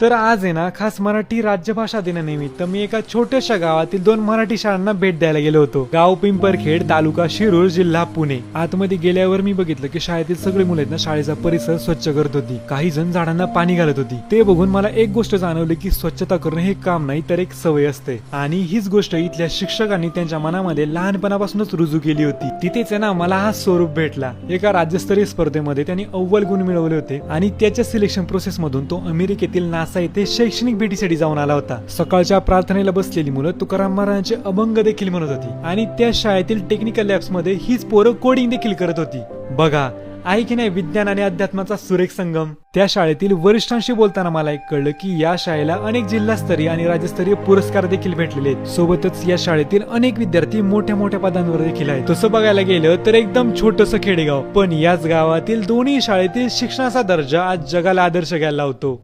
तर आज आहे ना खास मराठी राज्यभाषा दिनानिमित्त मी एका छोट्याशा गावातील 2 मराठी शाळांना भेट द्यायला गेलो होतो. गाव पिंपरखेड, तालुका शिरूर, जिल्हा पुणे. आतमध्ये गेल्यावर मी बघितलं की शाळेतील सगळी मुलं आहेत ना शाळेचा परिसर स्वच्छ करत होती. काही जण झाडांना पाणी घालत होती. ते बघून मला एक गोष्ट जाणवली की स्वच्छता करणं हे काम नाही तर एक सवय असते. आणि हीच गोष्ट इथल्या शिक्षकांनी त्यांच्या मनामध्ये लहानपणापासूनच रुजू केली होती. तिथेच आहे ना मला हा स्वरूप भेटला. एका राज्यस्तरीय स्पर्धेमध्ये त्यांनी अव्वल गुण मिळवले होते आणि त्याच्या सिलेक्शन प्रोसेस मधून तो अमेरिकेतील नासा येथे शैक्षणिक भेटीसाठी जाऊन आला होता. सकाळच्या प्रार्थनेला बसलेली मुलं तुकाराम महाराजांचे अभंग देखील म्हणत होती आणि त्या शाळेतील टेक्निकल लॅब्स मध्ये हीच पोरं कोडिंग देखील करत होती. बघा आहे की नाही विज्ञान आणि अध्यात्माचा सुरेख संगम. त्या शाळेतील वरिष्ठांशी बोलताना मला एक कळलं की या शाळेला अनेक जिल्हास्तरीय आणि राज्यस्तरीय पुरस्कार देखील भेटलेले आहेत. सोबतच या शाळेतील अनेक विद्यार्थी मोठ्या मोठ्या पदांवर देखील आहेत. तसं बघायला गेलं तर एकदम छोटंसं खेडेगाव, पण याच गावातील दोन्ही शाळेतील शिक्षणाचा दर्जा आज जगाला आदर्श घ्यायला लावतो.